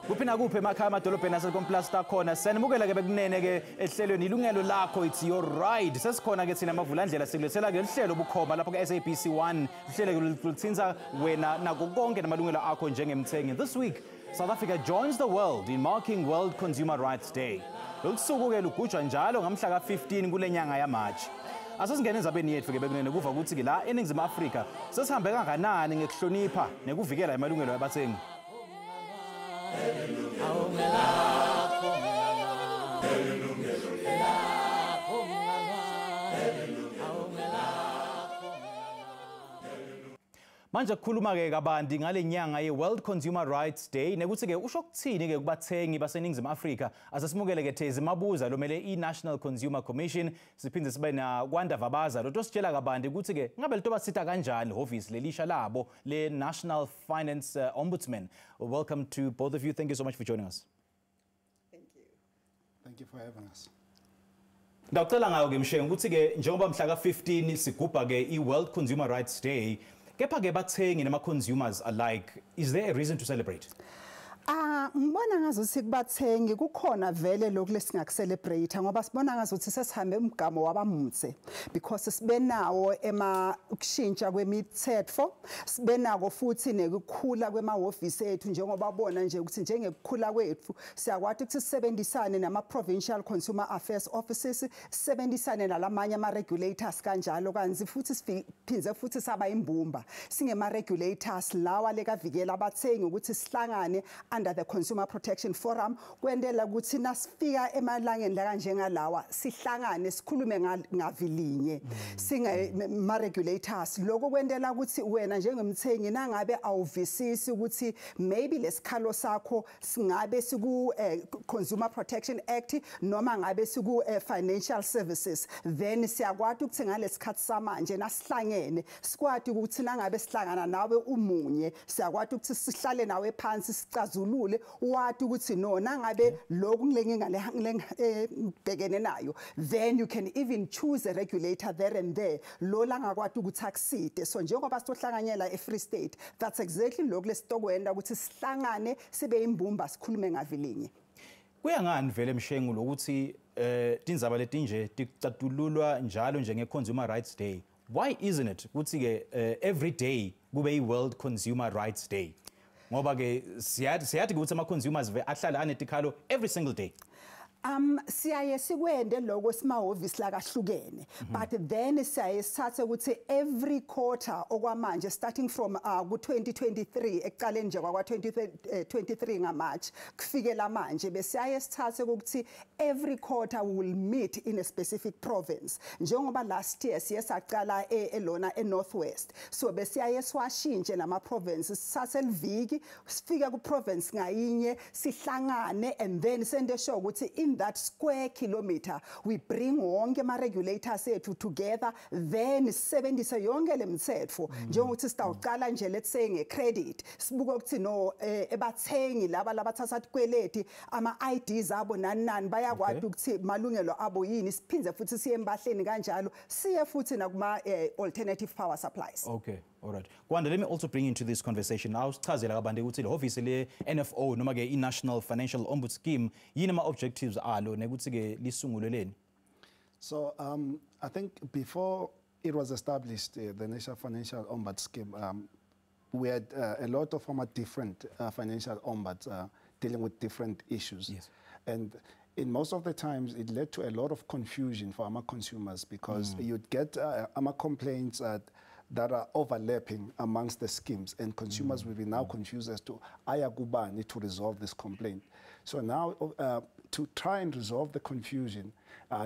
Kuphina kuphi emakhaya amadolobheni asekomplasta khona sanibukela ke bekunene ke ehlelweni ilungelo lakho it's your right sesikhona ke thina mavulandlela sikulethela ke lihlelo bukhoma lapho ke SABC 1 lihlelo kulithinza wena nako konke namalungelo akho njengemthengi. This week South Africa joins the world in marking World Consumer Rights Day. Lokusuku ke lugujwa njalo ngamhla ka 15 kule nyanga ya March. Asasingena ezabeni yethu ke bekunene kuva ukuthi ke la eNingizimu Afrika sesihambe kanganani ngekuhlonipha nekuvikela amalungelo yabathengi. Manje kukhuluma ke kabanti ngale nyanga ye World Consumer Rights Day nekuthi ke usho ukuthini ke kubathengi baseNingizimu Afrika asasimukele ke thezi mabuza lomele iNational Consumer Commission siphinde sibe na Kwanda Vabaza lo tositshela kabanti ukuthi ke ngabe lento basitha kanjani office lelisha labo le National Financial Ombudsman. Welcome to both of you. Thank you so much for joining us. Thank you. Thank you for having us. Ngicela ngayo ke mshengu ukuthi ke njengoba mhla ka 15 sigubha ke iWorld Consumer Rights Day. Kepha ke bathengi nama consumers alike, is there a reason to celebrate? Ngibona ngazuthi kubathengi kukhona vele lokho lesingakucelebrate ngoba sibona ngazuthi sesihambe umgamo wabamutse because sibenawo ukushintsha kwemithetho sibenako futhi nekukhula kwemahhovisi ethu njengoba bona nje ukuthi njengekukhula kwethu siyakwazi ukuthi sisebenzisane nama provincial consumer affairs offices sisebenzisane nalamanye ama regulators kanjalo kanzi futhi siphindze futhi saba imbumba singema regulators lawa lekavikela abathengi ukuthi sihlangane under the Consumer Protection Forum kwendela ukuthi nasifika emalangeni la kanjengalawa sihlangane sikhulume ngavilinye ma regulators lokho kwendela ukuthi wena njengemthengi nangabe awuvisisi ukuthi maybe lesikhalo sakho singabe siku Consumer Protection Act noma ngabe siku Financial Services then siyakwazi ukuthi ngalesikhathi samanje nasihlangene sikwadi ukuthi nangabe sihlangana nawe umunye siyakwazi ukuthi sihlale nawe phansi sicazulule wathi ukuthi no nangabe lokhu ngibhekene nayo then you can even choose a regulator there and there lo la ngakwazi ukuthi akuside so njengoba sitohlanganyela eFree State that's exactly lokho lesitokwenda ukuthi sihlangane sibe imbumba sikhulume ngavilinye. Kuya ngani vele mshengu lokuthi tindzaba letinje ticatululwa njalo njenge Consumer Rights Day? Why isn't it ukuthi ke every day kube iWorld Consumer Rights Day? Ngoba ke siyathi ukuthi ama consumers ahlala anetikhalo every single day. Siyaye sikwende lokho simahhovisi la kahlukene but then siyaye sithathe ukuthi every quarter okwamanje starting from ku 2023 ekuqaleni nje kwa 2023 ngaMarch kufikela manje besiyaye sithathe ukuthi every quarter we will meet in a specific province njengoba last year siye saqala elona eNorthwest so besiyaye siwashintshe nama provinces sithathe liviki sifika ku province ngayinye sihlangane and then sende show ukuthi in that square kilometer we bring wonke ma regulators ethu together then sisebenzise yonke lemithetho njengokuthi sitawuqala nje let's say ngecredit sibuka ukuthi no ebathengi laba labathatha kweleti ama IDs abo nani bayakwazi ukuthi malungelo abo yini siphindze futhi siye embahleni kanjalo siye futhi nakuma alternative power supplies. Okay. All right. Kwanda, let me also bring into this conversation. Awusichazela kabanti ukuthi office le NFO noma ke iNational Financial Ombud Scheme yini ama objectives alo nekuthi ke lisunguleleni? So I think before it was established the National Financial Ombud Scheme we had a lot of different financial ombuds dealing with different issues. Yes. And in most of the times, it led to a lot of confusion for our consumers because you'd get our complaints that are overlapping amongst the schemes, and consumers will be now confused as to ayakubani to resolve this complaint. So now, to try and resolve the confusion,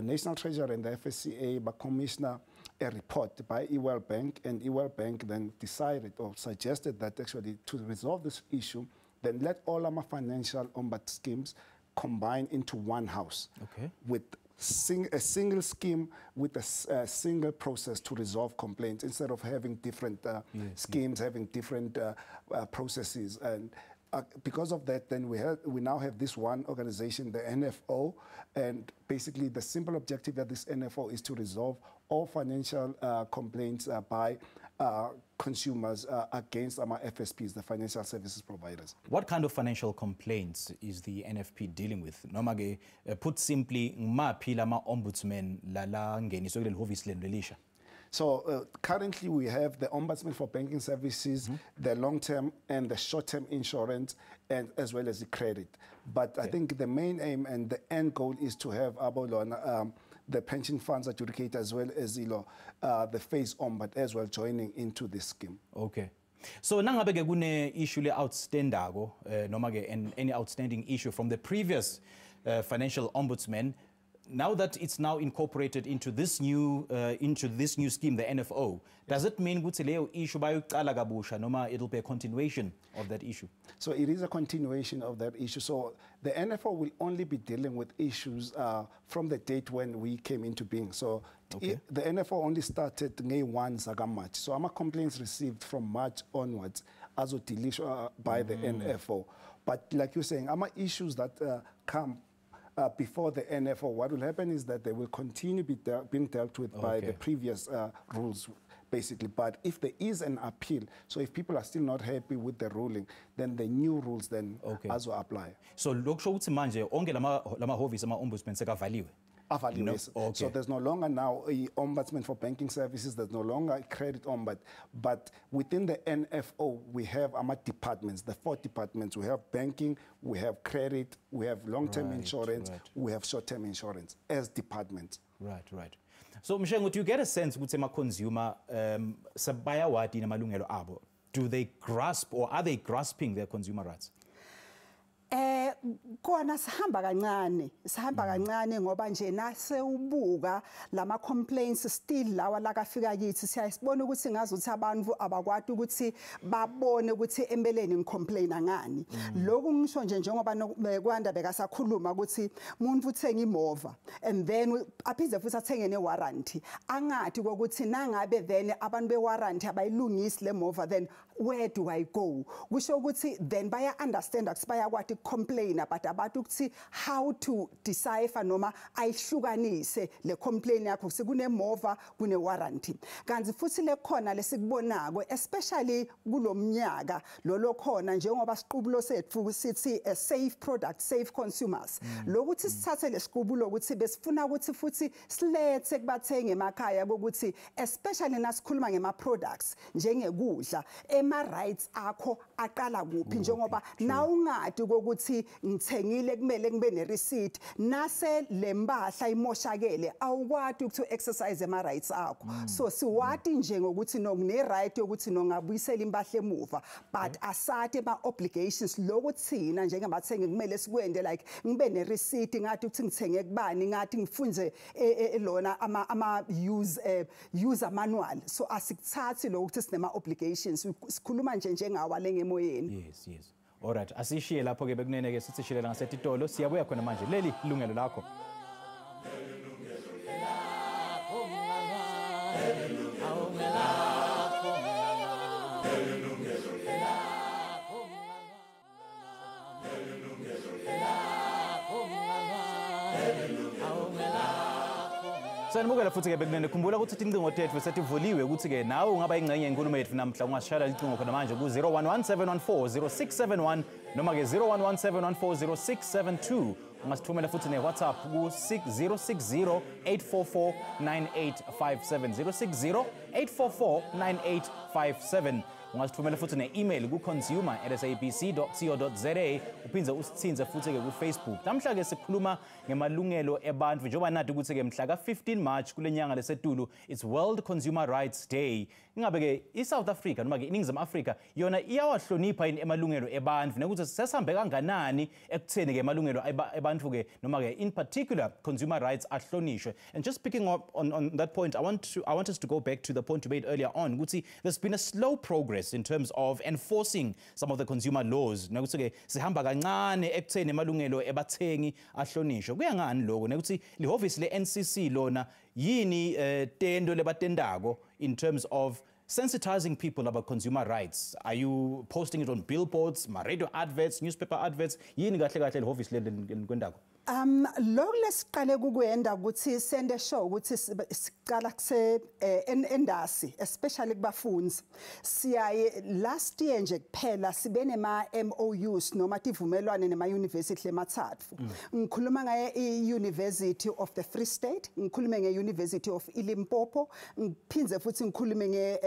National Treasury and the FSCA commissioned a report by World Bank, and World Bank then decided or suggested that actually to resolve this issue, then let all our financial ombud schemes combine into one house with a single scheme with a single process to resolve complaints instead of having different schemes, having different processes. And because of that, then we now have this one organization, the NFO, and basically the simple objective of this NFO is to resolve all financial complaints by consumers against our FSPs, the financial services providers. What kind of financial complaints is the NFP dealing with? Noma ke put simply, ngumaphi lama ombudsman lala ngeniswe kuleli hhovisi lenu lelisha? So currently we have the Ombudsman for Banking Services, the long-term and the short-term insurance, and as well as the credit. But I think the main aim and the end goal is to have the pension funds adjudicator as well as the phase ombud as well joining into this scheme. Okay. So nangabe ke kune issue le outstanding noma ke any outstanding issue from the previous financial ombudsman, now that it's now incorporated into this new scheme, the NFO, does it mean ukuthi leyo issue bayoqala kabusha noma it'll be a continuation of that issue? So it is a continuation of that issue. So the NFO will only be dealing with issues from the date when we came into being. So the NFO only started May 1 March. So our complaints received from March onwards as dealt by the NFO. But like you're saying, our issues that come before the NFO, what will happen is that they will continue being dealt with by the previous rules, basically. But if there is an appeal, so if people are still not happy with the ruling, then the new rules then also apply. So lokusho ukuthi manje onke lama hhovisi ama ombudsman sekavaliwe. So there's no longer now a Ombudsman for Banking Services, there's no longer a credit ombud, but within the NFO we have departments, the 4 departments. We have banking, we have credit, we have long-term insurance, we have short-term insurance as departments. Right. So Mshengu, do you get a sense ukuthi ama consumer sabayawadi namalungelo abo? Do they grasp or are they grasping their consumer rights? Kona sihamba kancane ngoba nje nase ubuka lama complaints still lawa la kafika kithi siyasibona ukuthi ngazuthi abantu abakwati ukuthi babone ukuthi empeleni ngicomplaina ngani. Lokhu ngisho nje njengoba kwanda bekasakhuluma ukuthi umuntu uthenga imova and then aphinde futhi athenge ne warranty angathi ukuthi nangabe then abantu be warranty abayilungisi le mova, then where do I go? Kusho ukuthi then baya understand ukuthi bayakwati complain but abantu ukuthi how to decipher noma ayihlukanise le complaint yakho sekune mova kune warranty. Kanti futhi lekhona lesikubonako especially kulomnyaka lo khona njengoba siqubulo sethu sithi a safe product, safe consumers. Lokuthi sithathe lesiqubulo ukuthi besifuna ukuthi futhi silethe kubathenga emakhaya ukuthi especially nasikhuluma ngema products njengekudla ema rights akho aqala kuphi njengoba na ungadi ukuthi ngithengile kumele ngibe ne receipt nase lempahla imoshakele awukwati ukuthi exercise ema rights akho. So siwati nje ngokuthi ngine right yokuthi ngabuyisela impahla emuva but asathe ma obligations lokuthina njengabathengi kumele sikwende like ngibe ne receipt ngathi ukuthi ngithenge kubani ngathi ngifunze lona ama user manual. So asikuthathi lokuthi sinema obligations sikhuluma nje njengawa lengemoyeni. Yes. Alright, asishiye lapho ke bekunene ke sithi shiyela ngasetitolo siyabuya khona manje leli ilungelo lakho. Sanibukela futhi ke bekunene khumbula ukuthi incingo tethu setivuliwe ukuthi ke nawe ungaba ingcenye enkulumo yethu namhla ungashayela icingo khona manje ku 0117140671 noma ke 0117140672 ungasithumela futhi ne WhatsApp ku 06084498570 06084498570 ungasithumela futhi ne-email ku consumer@sabc.co.za uphindze usithinze futhi ke ku Facebook. Namhla ke sikhuluma ngemalungelo ebantu njengoba nathi ukuthi ke mhla ka 15 March kulenyanga lesetulu it's World Consumer Rights Day. Ingabe ke iSouth Africa noma ke iningizimu Afrika yona iyawahlonipha emalungelo ebantu nokuthi sesambe kanganani ekutheni ke emalungelo ebantu ke noma ke in particular consumer rights ahlonishwe. And just picking up on that point, I want us to go back to the point you made earlier on. Ukuthi there's been a slow progress in terms of enforcing some of the consumer laws. Nokuthi ke sihamba kancane ekutheni emalungelo ebathengi ahlonishwe. Kuyangani lokho nokuthi lihhovisi le NCC lona yini tendo lebatendako in terms of sensitizing people about consumer rights? Are you posting it on billboards, radio adverts, newspaper adverts? Yini kahle kahle lihhovisi lendako? Lokho lesiqale kukwenda ukuthi sende show ukuthi siqala kuse endasi especially kubafundi siyaye last year nje kuphela sibe nema MOUs noma tivumelwane nema university lemathathu ngikhuluma ngaye i-University of the Free State, ngikhulume nge-University of Limpopo, ngiphinze futhi ngikhulume nge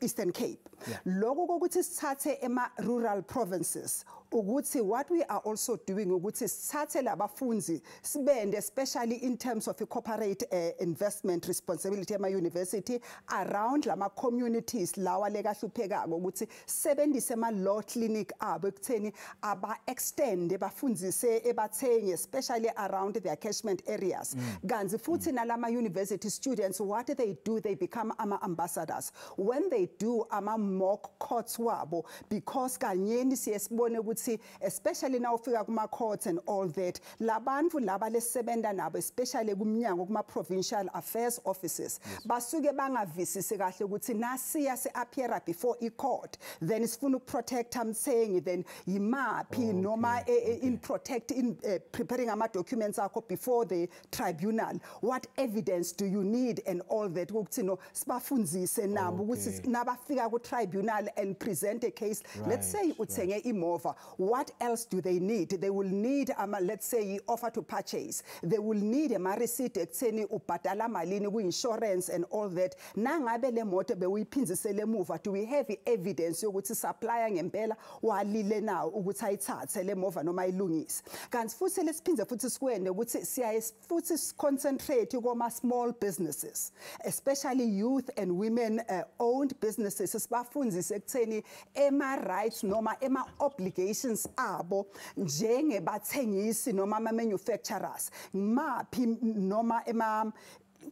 Eastern Cape. Lokho ukuthi sithathe ema rural provinces ukuthi what we are also doing ukuthi sithathe labafundi sibende especially in terms of a corporate investment responsibility ema university around lama communities lawa lekahluphekako ukuthi sebenzise ama law clinic abo ekutheni aba extend bafundise ebathengi especially around their catchment areas. Kanzi futhi nalama university students what they become ama ambassadors when they do ama mock courts wabo because kanyeni siyesibone ukuthi especially now ufika kuma courts and all that labantu laba lesebenda nabo especially kumnyango kuma provincial affairs offices basuke bangavisisi kahle ukuthi nasiya se appear before a court then sifuna ukuprotect amthengi then yimapi noma in preparing ama documents akho before the tribunal what evidence do you need and all that ukuthi no sibafundzise nabo ukuthi nabafika ku tribunal and present a case let's say uthenge imova what else do they need? They will need let's say offer to purchase. They will need a receipt ekutheni ubhadala malini ku insurance and all that. Nangabe le moto bewuyiphinzisele emuva do we have evidence yokuthi supplier ngempela walile na ukuthi ayithathe le mova noma ayilungise. Kanti futhi lesiphinze futhi sikwende ukuthi siyaye futhi concentrate kuma small businesses especially youth and women owned businesses sibafundzise ekutheni ema rights noma ema obligations abo njengebathengisi noma ama manufacturers maphi noma ema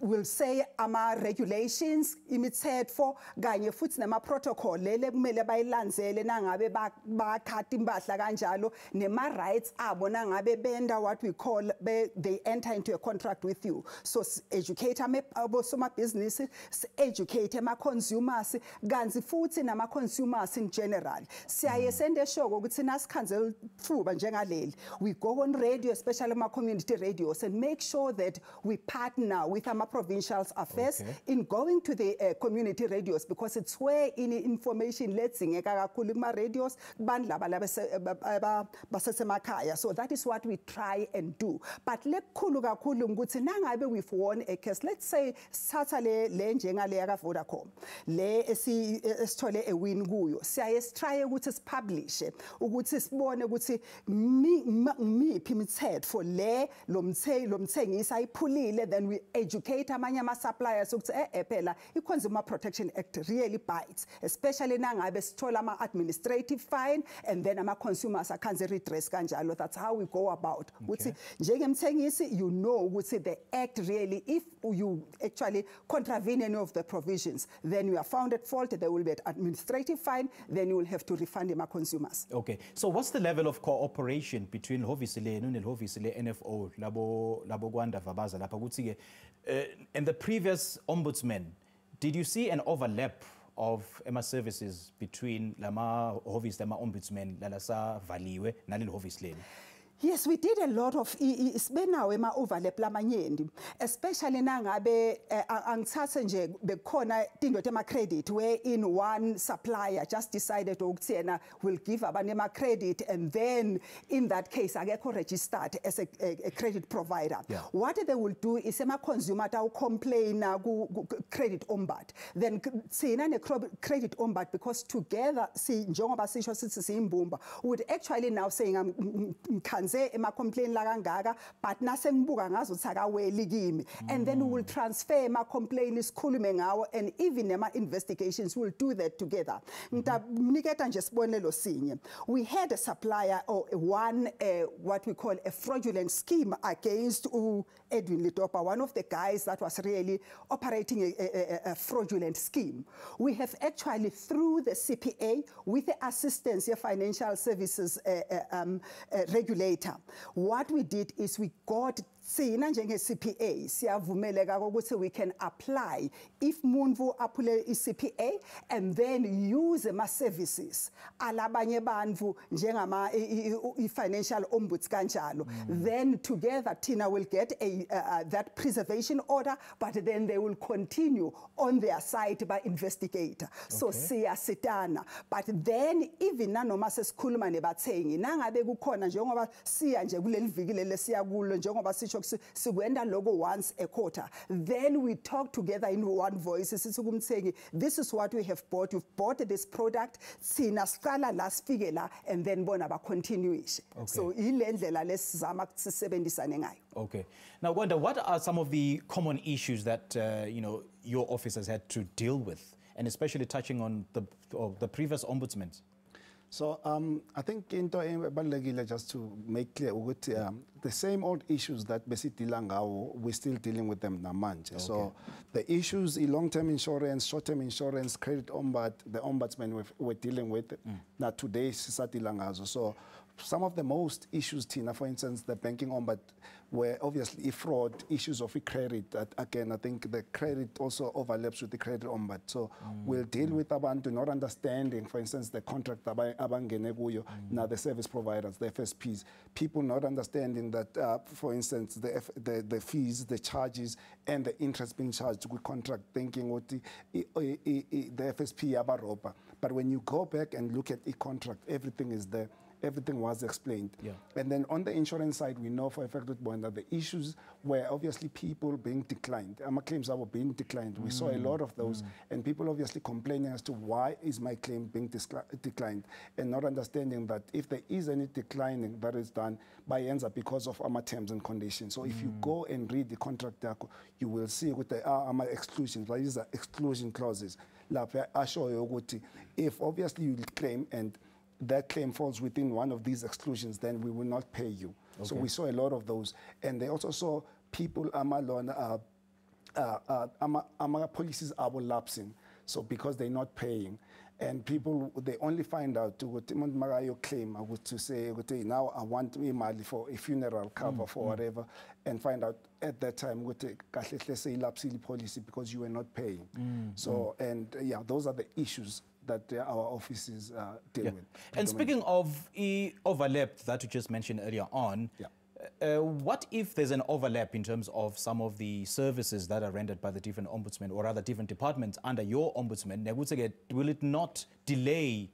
will say ama regulations imithetho kanye futhi nama protocol lele kumele bayilandzele nangabe bakhatha impahla kanjalo nema rights abo nangabe benda what we call they enter into a contract with you so educate abo soma business educate ama consumers kanzi futhi nama consumers in general siyaye sende shoko ukuthi nasikhanzela thuba njengaleli we go on radio especially ama community radios and make sure that we partner with ama provincial affairs in going to the community radios because it's where in information ledzingeka kakhulu kuma radios kubantu laba basesemakhaya so that is what we try and do but lekukhulu kakhulu ukuthi nangabe we've won a case let's say satha le njengale yaka Vodacom le esithole a win kuyo siyaye try ukuthi sipublishe ukuthi sibone ukuthi miphi imithetho le lomthengisi ayiphulile then we educate amanye ama suppliers ukuthi phela i-Consumer Protection Act really bites especially nangabe sithola ama administrative fine and then ama consumers akhanze redress kanjalo that's how we go about ukuthi njengemthengisi you know ukuthi the act really if you actually contravene any of the provisions then you are found at fault there will be an administrative fine then you will have to refund my consumers. Okay, so what's the level of cooperation between Hhovisi lenu nelhovisi le NFO labo kwanda vabaza lapha ukuthi ke and the previous ombudsman did you see an overlap of services between lama hhovisi lama ombudsman lalasa valiwe naleli hhovisi lenu? Yes, we did a lot of isbenawo ema overlap lamanyeni especially nangabe angithathe nje bekhona into tema credit where in one supplier just decided ukuthi yena will give abanye ama credit and then in that case akekho registered as a credit provider. What they will do is ema consumer ta complain ku credit ombud then sina ne credit ombud because together si njengoba sisho sithi siyimbumba would actually now saying ema complain la kangaka but nase ngibuka ngazo ukuthi akaweli kimi and then we will transfer ema complain isikhulume ngawo and even nema investigations will do that together. Ngitaniketa nje sibonelo sinye we had a supplier or one what we call a fraudulent scheme against Edwin Litopa, one of the guys that was really operating a fraudulent scheme. We have actually through the CPA with the assistance of financial services regulator what we did is we got sina njenge-CPA siyavumeleka ukuthi we can apply if muntu aphule i-CPA and then use ama-services alabanye bantu njengama i-financial ombuds kanjalo. Then together Tina will get that preservation order, but then they will continue on their side by investigator. So siyasitana, but then even nanoma sesikhuluma nebathengi nangabe kukhona njengoba siya nje kuleli viki leli siya kulo njengoba sisho sikwenda logo once a quarter, then we talk together in one voice sithi kumthengi, this is what we have bought, you've bought this product, sina siqala la sifike la, and then bona ba continue. So ilendlela lesizama sisebenzisane ngayo. Okay. Now, Wanda, what are some of the common issues that your office has had to deal with, and especially touching on the previous ombudsmen? So I think into just to make clear, the same old issues that basically we're still dealing with them namanje. Okay. So the issues in long-term insurance, short-term insurance, credit ombud, the ombudsman we're dealing with, now today so some of the most issues, Tina, for instance, the banking ombud, were obviously fraud, issues of credit. Again, I think the credit also overlaps with the credit ombud. So we'll deal with abantu not understanding, for instance, the contract now the service providers, the FSPs, people not understanding that, for instance, the fees, the charges, and the interest being charged with contract, thinking what the FSP abaropa. But when you go back and look at the contract, everything is there. Everything was explained. Yeah. And then on the insurance side, we know for a fact that the issues were obviously people being declined. Our claims are being declined. We saw a lot of those, and people obviously complaining as to why is my claim being declined, and not understanding that if there is any declining that is done by ends up because of our terms and conditions. So if you go and read the contract, you will see what there are exclusions. Like these are exclusion clauses. I show you if obviously you claim and that claim falls within one of these exclusions, then we will not pay you. Okay. So we saw a lot of those. And they also saw people, policies are lapsing. So because they're not paying. And people, they only find out to claim, I would to say, now I want money for a funeral cover for whatever, and find out at that time, let's say lapse policy because you were not paying. So, and yeah, those are the issues that our offices deal with. And speaking of overlap that you just mentioned earlier on, what if there's an overlap in terms of some of the services that are rendered by the different ombudsmen or other different departments under your ombudsman? Will it not delay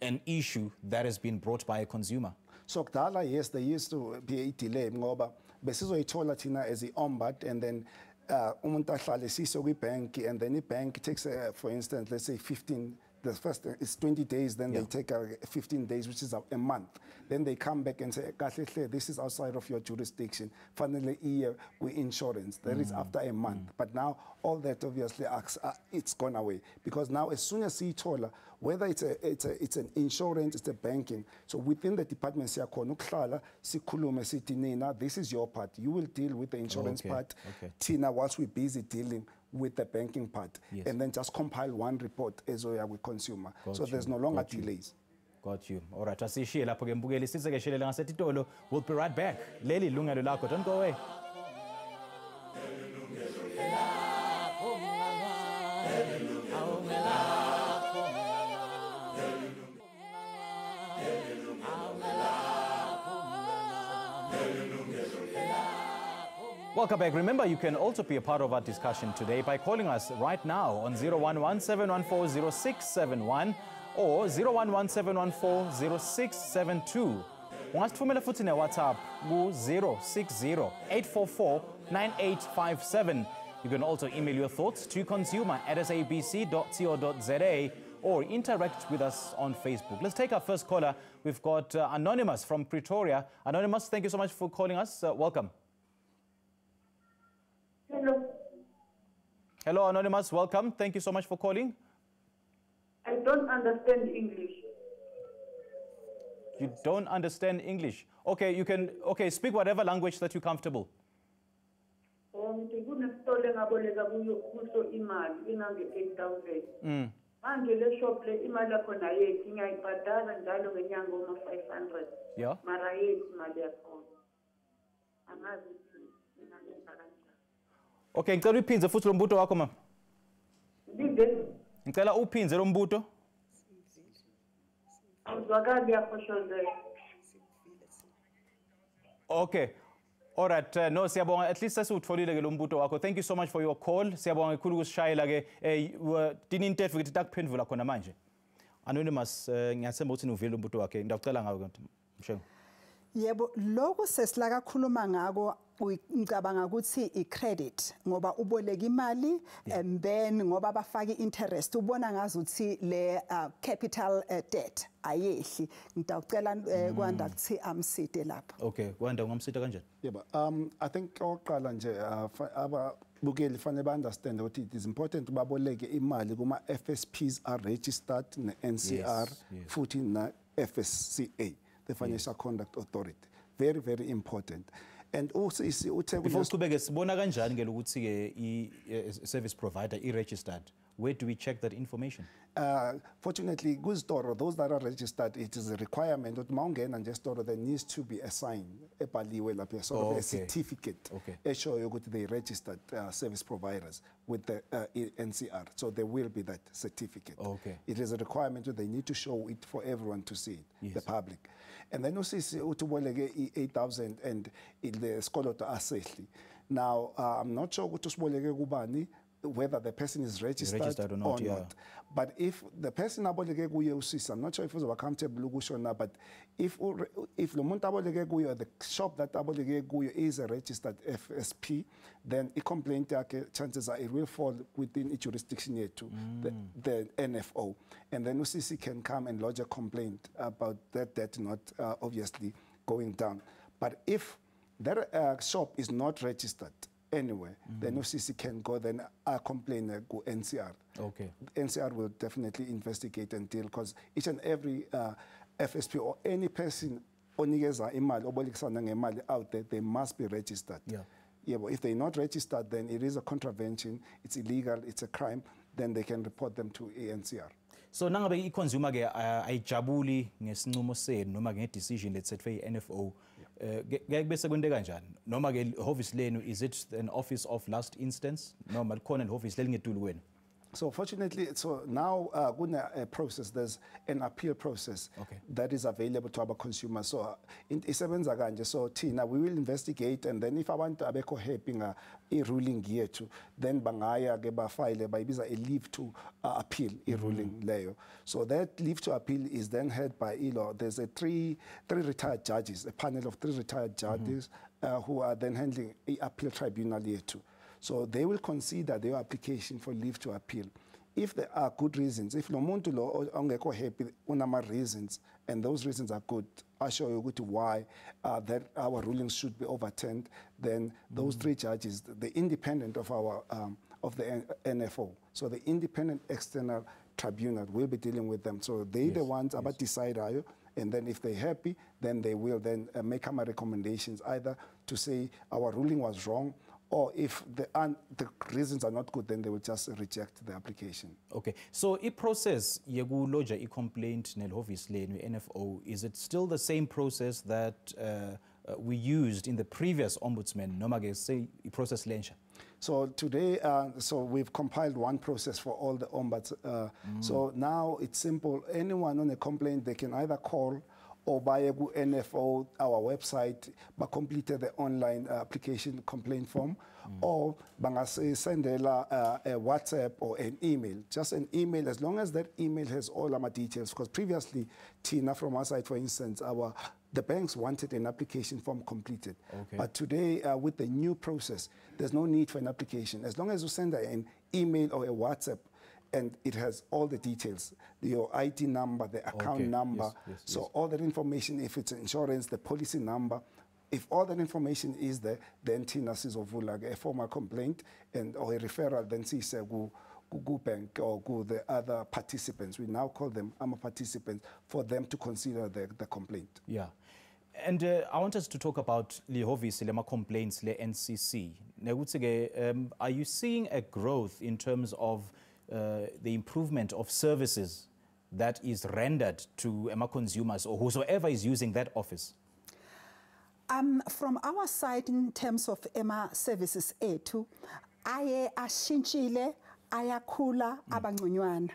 an issue that has been brought by a consumer? So yes, there used to be a delay. Besizoyithola thina as the ombud, and then umuntu ahlale siso kwi-bank, and then the bank takes, for instance, let's say 15. The first is 20 days, then they take 15 days, which is a month. Then they come back and say, this is outside of your jurisdiction. Finally, year with insurance. That is after a month. But now, all that obviously, it's gone away. Because now, as soon as you told her, whether it's an insurance, it's a banking, so within the department, this is your part. You will deal with the insurance part. Tina, whilst we're busy dealing with the banking part, and then just compile one report as we are with consumer. So there's no longer delays. Got you. All right, asishiye lapho ke mbukeli size ke shelela ngasetitolo. We'll be right back. Leli Yilungelo lakho, don't go away. Welcome back. Remember, you can also be a part of our discussion today by calling us right now on 011-714-0671 or 011-714-0672. Ungasithumela futhi ne-WhatsApp ku-060-844-9857. You can also email your thoughts to consumer@sabc.co.za or interact with us on Facebook. Let's take our first caller. We've got Anonymous from Pretoria. Anonymous, thank you so much for calling us. Welcome. Hello. Hello, Anonymous. Welcome. Thank you so much for calling. I don't understand English. You don't understand English? Okay, you can, speak whatever language that you're comfortable. Manje le shop le imali yakho nayethi ngiyayibhadala njalo ngenyanga oma 500. Yeah. Mara yethi imali yakho. Angazi thina lenza kanjani. Okay, ngicela uphindze futhi lo mbuto wakho mama. Lize Ngicela uphindze lo mbuto. awuzwakali yakhoshozelwa. Okay. All right, no siyabonga, at least sesiwutfolile ke lo mbuto wakho. Thank you so much for your call. Siyabonga kakhulu ukusishayela ke dini interview ukuthi takuphendvula khona manje. Anonymous ngiyathemba ukuthi uvile umbuto wakhe. Ngiyacela ngawe Mshengo. Yebo, lokho sesila kakhuluma ngako ngicabanga ukuthi i-credit ngoba uboleka imali and then ngoba bafaka interest ubona ngazuthi le capital debt ayehli. Ngidawucela kwanda kuthi amside lapho. Okay, kwanda ungamsita kanjani? Yebo, I think oqala nje ababukeli fanele ba-understand ukuthi it is important baboleke imali kuma FSPs are registered ne-NCR futhi na-FSCA, the Financial Conduct Authority. Very, very important. And also before siqhubeke sibona kanjani ke ukuthi ke i-service provider i-registered? Where do we check that information? Fortunately, good store, those that are registered, it is a requirement that Maungen and store there needs to be assigned a sort of a certificate. Show you that they registered service providers with the NCR. So there will be that certificate. It is a requirement that they need to show it for everyone to see it, the public. And then you see 8,000 and the scholar to assert. Now, I'm not sure what to whether the person is registered or not. But if the person aboleke kuye usisi, I'm not sure if it's comfortable ukusho na, but if lo muntu aboleke kuye, the shop that aboleke kuye is a registered FSP, then a complaint chances are it will fall within a jurisdiction yethu, the NFO, and then usisi can come and lodge a complaint about that debt not obviously going down. But if that shop is not registered anywhere, then OCC can go then complain to NCR. NCR will definitely investigate and deal, because each and every FSP or any person onikeza imali obolekisana ngemali out there, they must be registered. But if they're not registered, then it is a contravention, it's illegal, it's a crime, then they can report them to NCR. So nangabe i-consumer ke ayijabuli ngesinqumo senu noma nge-decision lethathwe yi-NFO, ngeke bese kwente kanjani? Noma ke office lenu, is it an office of last instance noma likhona office lelingetulu kwenu? So fortunately, so now a process, there's an appeal process that is available to our consumers. So isebenza kanje, so Tina, we will investigate, and then if abantu abekho happy nga i-ruling yethu, then bangaya ke bafile bayibiza a leave to appeal i-ruling leyo. So that leave to appeal is then heard by ILO. There's a three retired judges, a panel of 3 retired judges who are then handling the appeal tribunal yethu. So they will consider their application for leave to appeal. If there are good reasons, if lo muntu lo ongekho happy unama reasons, and those reasons are good, I show you why that our rulings should be overturned, then those 3 judges, the independent of our of the NFO, so the independent external tribunal will be dealing with them. So they the ones about decide, and then if they're happy, then they will then make our recommendations either to say our ruling was wrong, or if the reasons are not good, then they will just reject the application. Okay, so i-process yekuloja i-complaint nel-office lenu, NFO, is it still the same process that we used in the previous ombudsman, noma ke say i-process lensha? So today, so we've compiled one process for all the ombuds. So now it's simple. Anyone on a complaint, they can either call or by NFO, our website, but completed the online application complaint form, or send a WhatsApp or an email. Just an email, as long as that email has all our details. Because previously, Tina from our side, for instance, the banks wanted an application form completed. But today, with the new process, there's no need for an application. As long as you send an email or a WhatsApp, and it has all the details, your ID number, the account number, all that information, if it's insurance, the policy number, if all that information is there, then Tina sizovula a formal complaint and or a referral, then she says go bank or go the other participants. We now call them participants for them to consider the complaint. And I want us to talk about the complaints, the NCC. Are you seeing a growth in terms of the improvement of services that is rendered to consumers or whosoever is using that office? From our side, in terms of EMA services ethu, aye ashintshile, ayakhula abangconywana.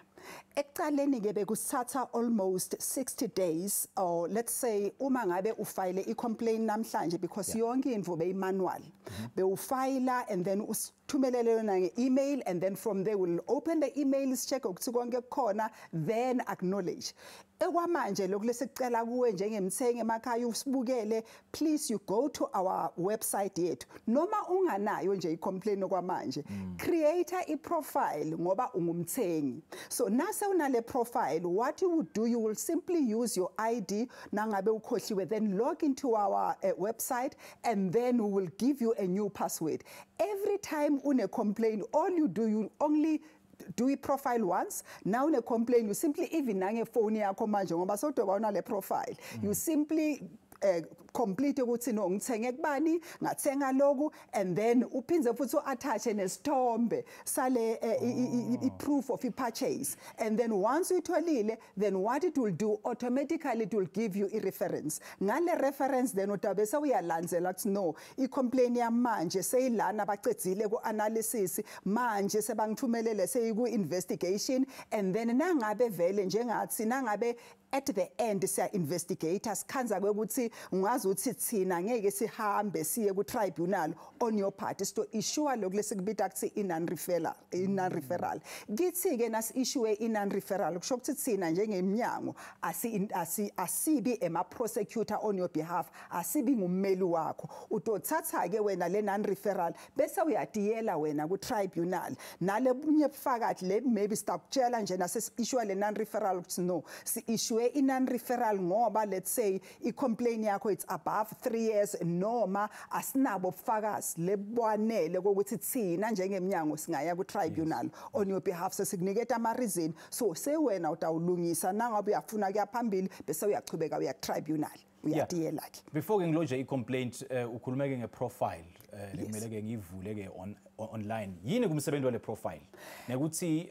Ekuqaleni ke bekusatha almost 60 days, or let's say uma ngabe ufile i-complaint namhlanje, because yonke into beyimanual. Bewufile and then uthumelele yona nge-email, and then from there we'll open the emails, check ukuthi konke kukhona, then acknowledge. Ekwamanje lokho lesicela kuwe njengemthengi emakhaya usibukele, please you go to our website yethu noma unganayo nje i-complaint okwamanje, create a profile ngoba ungumthengi. So nase unale profile, what you would do, you will simply use your ID nangabe ukhohliwe, then log into our website, and then we will give you a new password. Every time une complaint, all you do, you only do a profile once. Now in a complaint, you simply even nange phone yakho manje ngoba sodoba unale profile. You simply complete ukuthi no ngithenge kubani, ngathenga loku, and then uphindze futhi attach nesithombe sale proof of purchase. And then once you tholile, then what it will do, automatically it will give you a reference. Ngale reference then utabe sewuyalandzela ukuthi no, i-complaint yamanje seyilana baqedzile ku-analysis, manje sebangithumelele seyiku-investigation, and then nangabe vele njengathi nangabe at the end siya investigators khanza kwekuthi ungazi uthi thina ngeke sihambe siye ku tribunal on your part to issue lokho lesikubita kuthi non-referral. Kithi ke nas issue non-referral kusho ukuthi thina njengemnyango asibi ema prosecutor on your behalf, asibi ngummeli wakho. Utothatha ke wena le non-referral bese uyadiyela wena ku tribunal. Nale bunye bufakathi le maybe stakutshela nje nase issue le non-referral ukuthi no, si issue non-referral ngoba let's say i-complaint yakho it's above 3 years noma asinabo bufakazi lebwanele kokuthi thina njengemnyango singaya ku tribunal on your behalf, sesikuniketa ama reason, so sewena utawulungisa nangabe uyafuna kuya phambili bese uyachubeka uya tribunal uyadiyela ke. Before ngilodge i-complaint ukhuluma ke nge-profile lekumele ke ngivule ke online, yini kumsebenzi wale profile nekuthi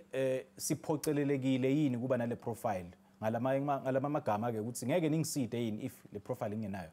siphocelelekile yini kuba nale profile ngalama magama ke ukuthi ngeke ningiside yini if le profile ingenayo?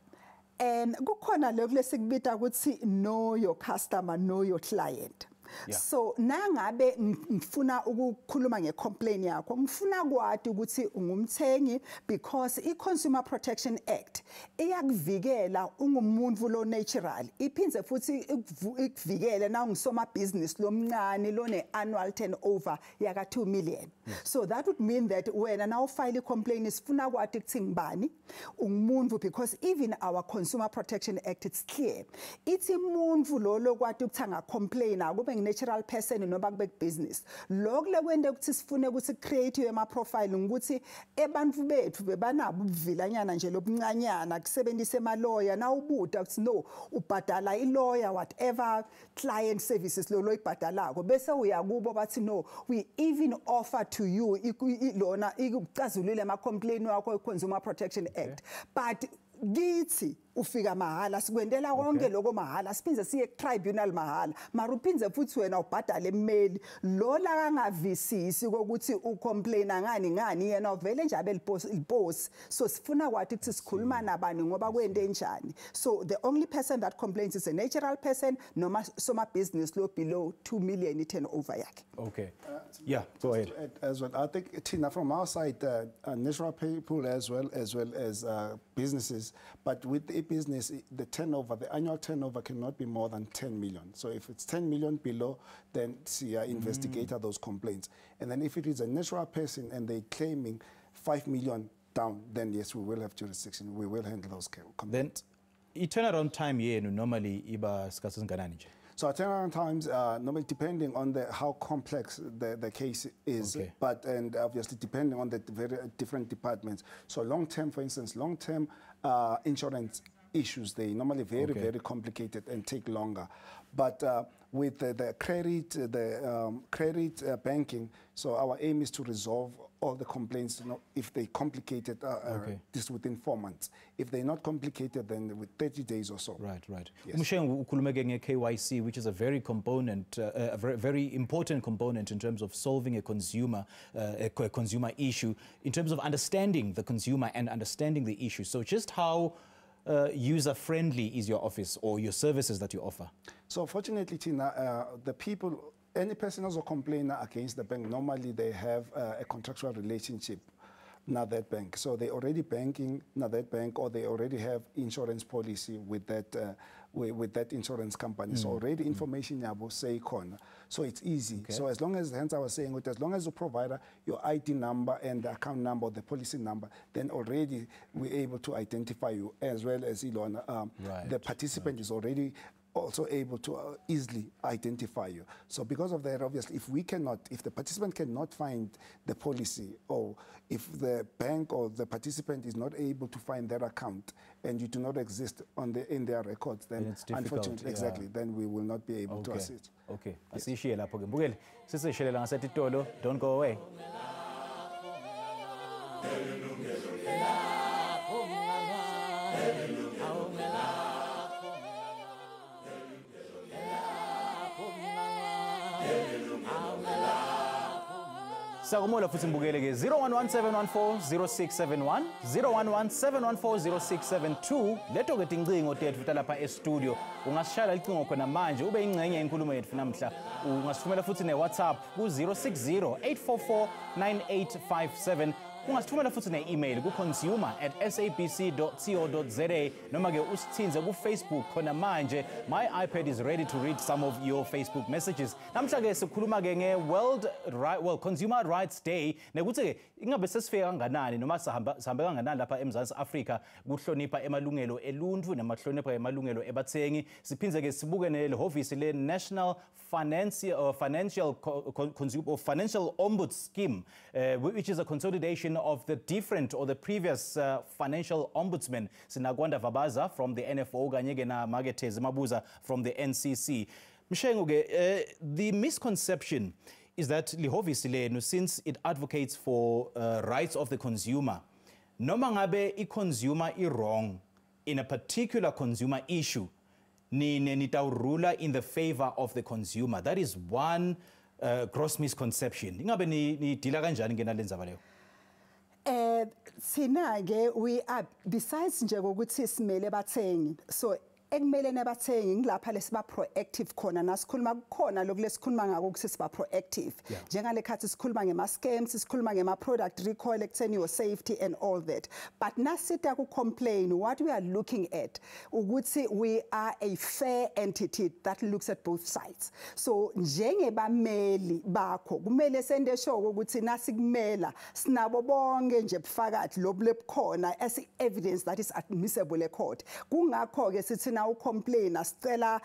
And kukhona lokho lesikubita ukuthi know your customer, know your client. So nangabe ngifuna ukukhuluma ngecomplaint yakho, ngifuna kwathi ukuthi ungumthengi, because i-Consumer Protection Act iyakuvikela ungumuntu lo natural, iphindze futhi ikuvikele na ungisoma business lomncane lone annual turnover yaka 2 million. So that would mean that wena now file complaint isifuna kwathi kuthi ngibani ungumuntu, because even our Consumer Protection Act it's clear, ithi umuntu lo lokwathi ukuthanga complain akube natural person noma kube business. Lokho lekwende ukuthi sifune ukuthi create ema profile ukuthi ebantu bethu bebanabo ubuvilanyana nje lobuncanyana kusebenzisa ema lawyer na ubuda ukuthi no ubhadala I lawyer whatever client services lo ibhadalako bese uyakubo bathi no we even offer to you lona ikucazulule ama complaint wakho Consumer Protection Act, but githi ufika mahala sikwendela konke lokho mahala siphindze siye tribunal mahala mara uphindze futhi wena ubhadale emmeli lo la kangavisisi ukuthi ucomplaina ngani yena uvele nje abe liboss. So sifuna kwathi ukuthi sikhuluma nabani ngoba kwende njani. So the only person that complains is a natural person noma soma business lo below 2 million turnover yakhe. Okay. Yeah, go ahead. As well, I think Tina, from our side, natural people as well as businesses, but with the business, the turnover, the annual turnover cannot be more than 10 million. So if it's 10 million below, then see investigator those complaints. And then if it is a natural person and they're claiming 5 million down, then yes, we will have jurisdiction. We will handle those complaints. Then, turnaround time yenu normally iba sikhathi singanani nje? So turnaround times normally depending on how complex the case is, but and obviously depending on the very different departments. So long term, for instance, long term insurance issues, they normally very complicated and take longer. But with the credit banking, so our aim is to resolve all the complaints, if they complicated, this within 4 months. If they're not complicated, then with 30 days or so. Right. Yes. KYC, which is a very very important component in terms of solving a consumer issue, in terms of understanding the consumer and understanding the issue. So just how user-friendly is your office or your services that you offer? So fortunately, Tina, the people, any person who's a complainer against the bank, normally they have a contractual relationship with that bank. So they already banking with that bank, or they already have insurance policy with that insurance company. So already information yabo say corner. So it's easy. Okay. So as long as, hence I was saying, as long as you provide your ID number and the account number, the policy number, then already we're able to identify you, as well as Ilona, the participant is already also able to easily identify you. So because of that, obviously, if the participant cannot find the policy, or if the bank or the participant is not able to find their account and you do not exist in their records, then it's difficult, unfortunately, exactly, then we will not be able to assist. Okay. Asishiye lapho ke. Mbukeli, siseshelela ngasetitolo, don't go away. Sakumola futhi mbukele ke 0117140671 0117140672 leto ke tincingo tethu talapha e-studio ungasishaya licingo khona manje ube ingcenye yenkulumo yethu namhla ungasithumela futhi ne-WhatsApp ku 060 ungasithumela futhi ne-email ku-consumer@sabc.co.za noma ke usithinze ku-Facebook khona manje. My iPad is ready to read some of your Facebook messages. Namhla ke sikhuluma ke nge-World Consumer Rights Day nekuthi ke ingabe sesifike kanganani noma sihambe kanganani lapha eMzansi Afrika kuhlonipha emalungelo eluntu namahlonipha emalungelo ebathengi. Siphinze ke sibuke nelehhovisi le-National Financial Ombud Scheme, which is a consolidation of the different or the previous financial ombudsmen. Sinakwanda Vabaza from the NFO, kanye na Magetezi Mabuza from the NCC. Mshengu, the misconception is that lihhovisi lenu, since it advocates for rights of the consumer, noma ngabe i-consumer wrong in a particular consumer issue, nitawurula in the favor of the consumer. That is one gross misconception. Ingabe ni deala kanjani ngena lenzaba leyo? Sina ke we are, besides nje ukuthi simele bathengi, so ekumele nabathengi ngilapha lesiba proactive khona nasikhuluma kukhona lokulesikhuluma ngako ukuthi siba proactive njengale khathi sikhuluma ngema scams, sikhuluma ngema product recall ekutheni your safety and all that. But nasita ku complain, what we are looking at ukuthi we are a fair entity that looks at both sides. So njengebameli bakho kumele sende show ukuthi nasikumela sinabo bonke nje bufakathi lobule bukhona as evidence that is admissible e court. Kungakho ke sithi na complain sicela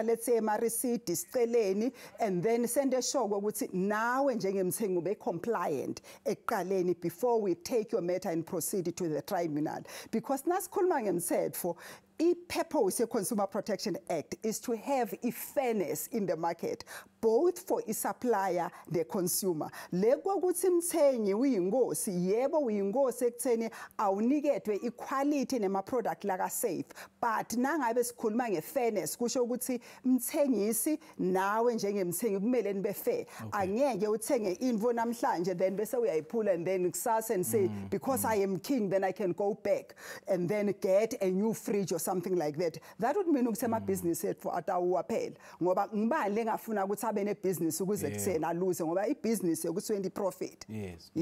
let's say ma receipt siceleni, and then send a show ukuthi nawe njengemthengi ube compliant ekuqaleni before we take your matter and proceed to the tribunal. Because nasikhuluma ngemthetho, i-purpose ye-Consumer Protection Act is to have a fairness in the market, both for a supplier the consumer. Leko ukuthi mthengi uyingosi, yebo uyingosi ekutheni awuniketwe equality nema product laka safe, but nangabe sikhuluma nge-fairness kusho ukuthi mthengisi nawe njengemthengi kumele nibe fair. Angeke uthenge info namhlanje then bese uyayiphula and then kusasa and say because I am king then I can go back and then get a new fridge or something like that. That would mean ukuthi ama business ethu atawuwa phela ngoba ngibani lengafuna ukuthi abe ne business ukuze kusena lose ngoba I business ukuthi wendi profit. Yes.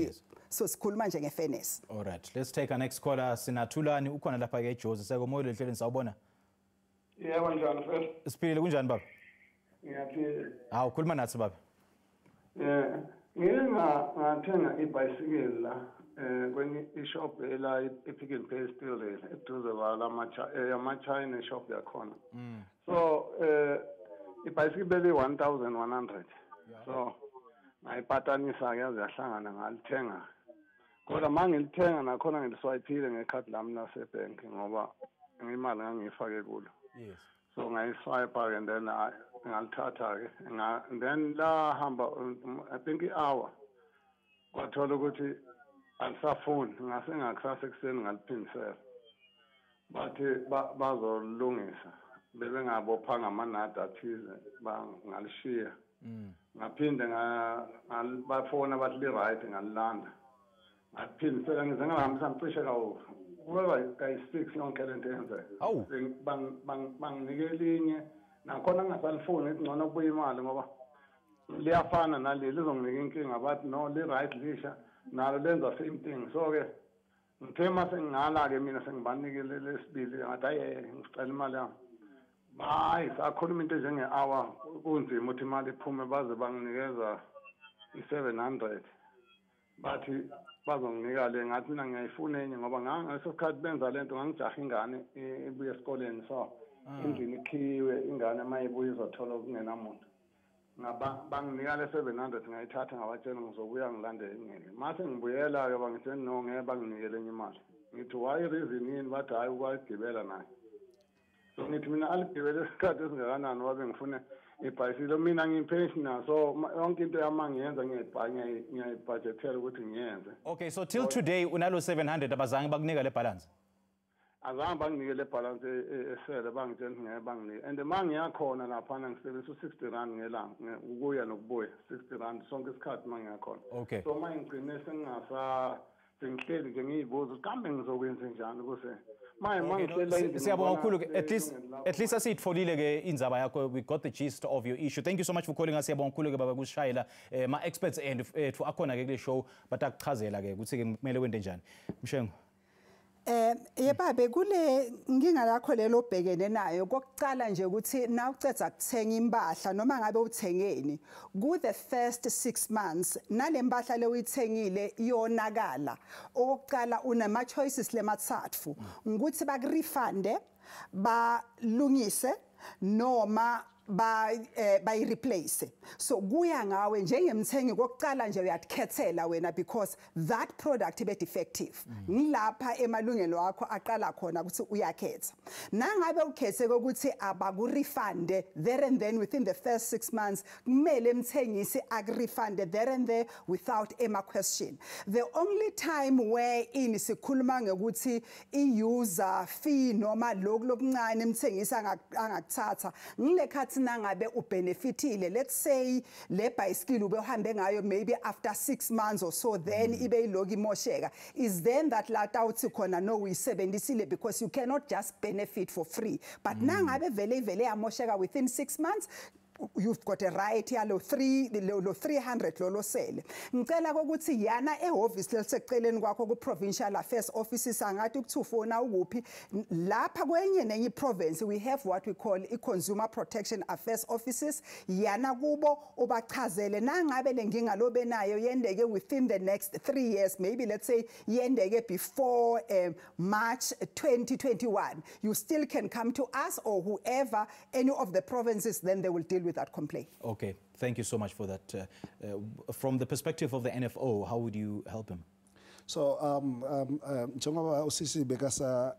So sikhuluma nje ngefairness. All right, let's take our next caller. Sinathulani ukhona lapha ke eJozi sekomoyo ehlelweni sawubona. Yebo njani mfethu? Siphilile kunjani baba? Ngiyaphila. Hawu khuluma nathi baba. Ngathenga ibhayisikili la kwenye ishop la ePick n Pay still eduze kwala China shop yakhona. So ibhayisikili bele 1100. So ngayipatanisa ke yaze yahlangana ngalithenga. Kodwa mangilithenga nakhona ngiliswayipile ngekhadi lami lasebank ngoba imali ngangifake kulo. Yes. So ngayiswipe and then ngalithatha ke then la hamba I think i-hour kwathola ukuthi alisafuni ngase ngakusasa ekuseni ngaliphindisela bathi bazolungisa bebengabopha ngamanada athize ngalishiya ngaphinde bafona bathi li-right ngalilanda ngaphindisela ngize ngahambisa ngicishe Ngoba kayi-6 yonke lento yenze. Awu. Banginike elinye nakhona ngingasalifuni ngcono kubuya imali ngoba liyafana naleli lizonginika inkinga bathi no li-right lisha nalo lenza same thing. So-ke ngithe uma sengingala-ke mina sengibanikele lesibili ngathi aye ngisicela imali yami. Hayi sakhuluma into njenge-hour kunzima ukuthi imali iphume baze banginikeza i-700 bathi bazonginika le ngathi mina ngiyayifuna enye ngoba ngaleso sikhathi benza lento ngangijaha ingane ibuye esikoleni so endlini ikhiwe ingane mayibuye izothola kungenamuntu banginika le 700 ngayithatha ngabatshela ngizobuya ngilande ingeke mase ngibuyela-ke bangitshela no ngeke banginikele enye imali ngithi why reason yini bathi hhayi ukwagibela naye so ngithi mina aligibele isikhathi esingakanani wabe ngifune ibhayisikili mina ngiyi-pensioner so yonke into yami ngiyenza ngiyayibhajethela ukuthi ngiyenze. Okay, so till today unalo 700 abazange bakunika le balance? Azange banginike le balance esele bangitshela ukuthi ngeke banginike and uma ngiyakhona laphana ngisebenzisa u-60 rand ngelanga ukuya nokubuya 60 rand sonke isikhathi uma ngiyakhona. Okay. So uma ngigcine sengihleli nje ngiyibuza ukuthi kambe ngizokwenza njani ukuze Siyabonga kakhulu at least asiyitfolile ke indzaba yakho. We got the gist of your issue. Thank you so much for calling us. Siyabonga kakhulu ke baba kushayela ma experts and ethu akhona ke kule show batakuchazela ke ukuthi ke kumele wente njani. Mshengo. Yebabe kule nginga lakho lelo bhekene nayo kokucala nje ukuthi na ucetha kuthenga impahla noma ngabe uthengeni ku the first 6 months nalempahla le uyithengile iyonakala okokucala unama choices lemathathu ukuthi bakurefund balungise noma by replace. So kuya ngawe njengemthengi kokucala nje uyakhethela wena because that product ibe defective. Ngilapha emalungelo akho aqala khona ukuthi uyakhetha. Nangabe ukhethe ukuthi abakurefund there and then within the first 6 months kumele emthengisi akurefund there and there without any question. The only time where in sikhuluma ngokuthi i-user fee noma lokuncane emthengisi angakuthatha ngilekhathi nangabe ubenefitile, let's say le bicycle ube uhambe ngayo maybe after 6 months or so then ibe iloki imosheka, is then that lata uthi khona no uyisebenzisile because you cannot just benefit for free. But nangabe vele yamosheka within 6 months you've got a right yalo 300 lolo sele. Ngicela ukuthi yana ehhovisi leseceleni kwakho ku provincial affairs offices angathi ukuthufona ukuphi lapha kwenye nenye province we have what we call i-consumer protection affairs offices. Yana kubo ubachazele nangabe lenkinga lobe nayo yendeke within the next 3 years, maybe let's say yendeke before March 2021, you still can come to us or whoever, any of the provinces, then they will deal with that complaint. Okay, thank you so much for that. From the perspective of the NFO, how would you help him? So, njengoba usisi bekasa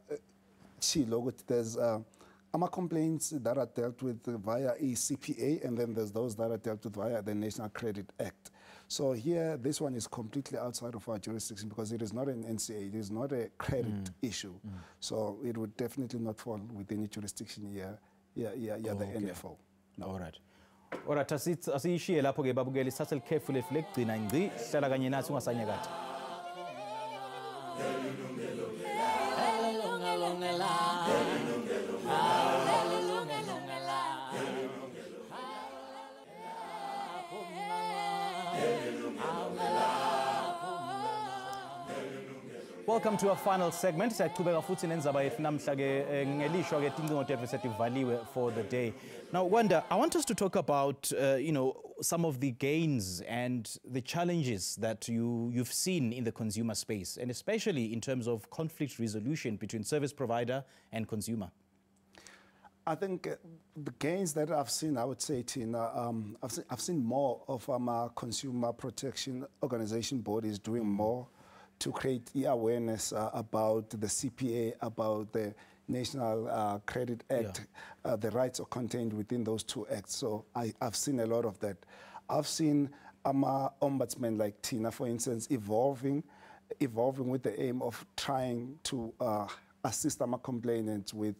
chilo ukuthi there's complaints that are dealt with via CPA, and then there's those that are dealt with via the National Credit Act. So here, this one is completely outside of our jurisdiction because it is not an NCA, it is not a credit issue. So it would definitely not fall within the jurisdiction here, the NFO. No. All right. All right, asiyishiye lapho ke babukeli sithathe carefully lekugcina ngci hlala kanye nathi ungasanyakatha. Welcome to our final segment. Siyaqhubeka futhi nenzaba yethu namhla ke ngelishwa ke tincingo tethu setivaliwe for the day. Now, Wanda, I want us to talk about some of the gains and the challenges that you've seen in the consumer space, and especially in terms of conflict resolution between service provider and consumer. I think the gains that I've seen, I would say, Tina, I've seen more of our consumer protection organization bodies doing more to create awareness about the CPA, about the National Credit Act, the rights are contained within those two acts. So I've seen a lot of that. I've seen ombudsmen like Tina, for instance, evolving with the aim of trying to assist our complainants with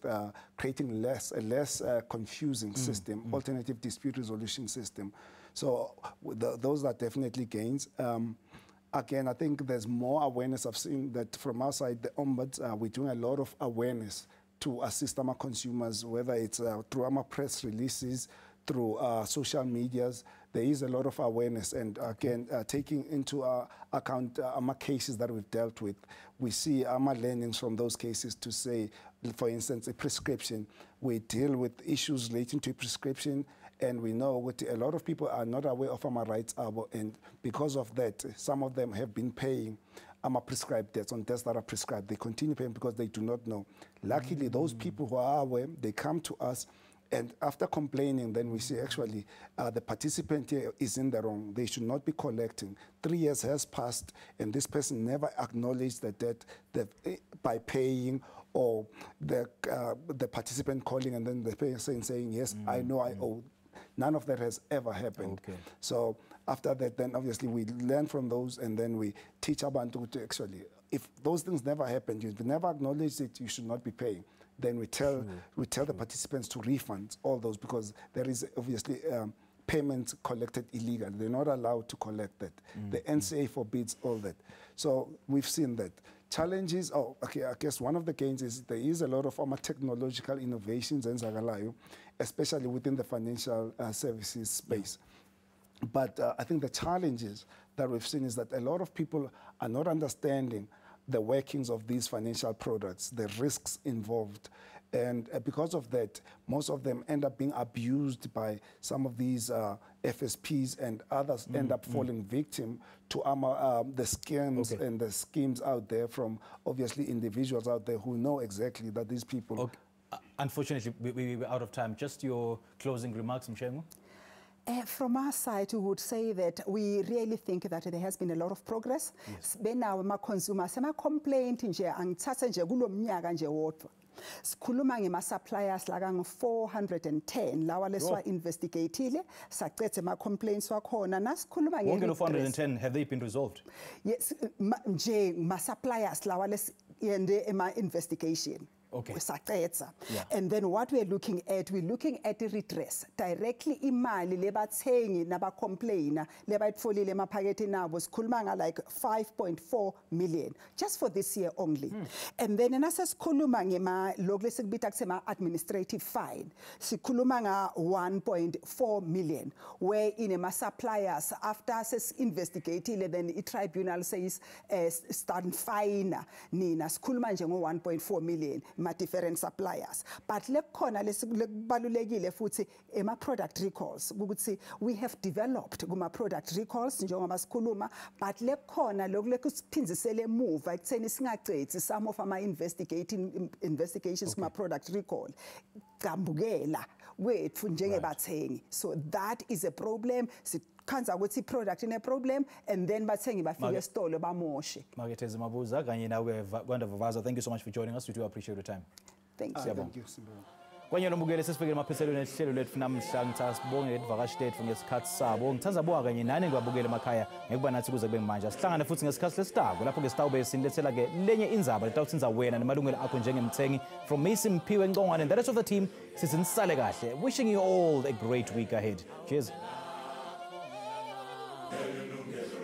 creating a less confusing system, alternative dispute resolution system. So those are definitely gains. again, I think there's more awareness. I've seen that from our side, the ombuds, we're doing a lot of awareness to assist our consumers, whether it's through our press releases, through social medias. There is a lot of awareness, and again, taking into account our cases that we've dealt with, we see our learnings from those cases to say, for instance, a prescription. We deal with issues relating to prescription, and we know what a lot of people are not aware of our rights, and because of that, some of them have been paying prescribed debts on debts that are prescribed. They continue paying because they do not know. Luckily, those people who are aware, they come to us, and after complaining, then we say, actually, the participant here is in the wrong. They should not be collecting. 3 years has passed, and this person never acknowledged the debt by paying, or the participant calling, and then the person saying, yes, I know I owe. None of that has ever happened. Okay. So after that, then obviously we learn from those, and then we teach abantu to actually, if those things never happened, you never acknowledged it, you should not be paying. Then we tell the participants to refund all those, because there is obviously payments collected illegally. They're not allowed to collect that. The NCA forbids all that. So we've seen that. Challenges, I guess one of the gains is there is a lot of technological innovations in Zagalayo, especially within the financial services space. But I think the challenges that we've seen is that a lot of people are not understanding the workings of these financial products, the risks involved. And because of that, most of them end up being abused by some of these FSPs, and others end up falling victim to the scams and the schemes out there from obviously individuals out there who know exactly that these people... Unfortunately, we're out of time. Just your closing remarks, Mshengu? From our side, we would say that we really think that there has been a lot of progress. Benawo ama-consumers, ama-complaint nje angithatha nje kulo mnyaka nje wodwa. Sikhuluma ngema-suppliers laka ngu-410 lawa leswa-investigatile, sacethe ama-complaints wakhona. Nasikhuluma wonke lo 410, have they been resolved? Yes, nje ma-suppliers lawa lesiyende ema-investigation. Okay. And then what we're looking at the redress. Directly imali lebathengi naba-complainer lebayitfolile emaphaketheni abo sikhuluma like 5.4 million just for this year only. And then nasesikhuluma ngema lokhu lesikubita kusema administrative fine sikhuluma nga 1.4 million, where in a suppliers after ses investigated, then a tribunal says stand fine nina sikhuluma nje ngo 1.4 million ma different suppliers. But lekhona lesibalulekile futhi ema product recalls ukuthi we have developed kuma product recalls njengoba sikhuluma, but lekhona lokhu lekusiphindisele emuva ekutheni singacethi some of ama investigations kuma product recall gambukela wethu njengebathengi. So that is a problem. Kanza ukuthi product ine problem, and then bathengi bafika esitolo bamoshe. Maketheze Mabuza kanye nawe Vavaza, thank you so much for joining us. We do appreciate your time. Thank you. Thank you. Kwanye lombukele sesifikele emaphethelweni ehlelo lethu namhla. Ngithatha sibonge ivakashi lethu ngesikhathi sabo. Ngithanza bonga kanye nani ngibabukele emakhaya ngekuba nathi kuze kube manje. Sihlangane futhi ngesikhathi lesitako lapho ke sitawube sinilethela ke lenye indzaba letawutsinza wena nemalungelo akho njengemthengi. From Macy Mpiwe Ngongwane and the rest of the team, sizinisale kahle. Wishing you all a great week ahead. Cheers. Hallelujah.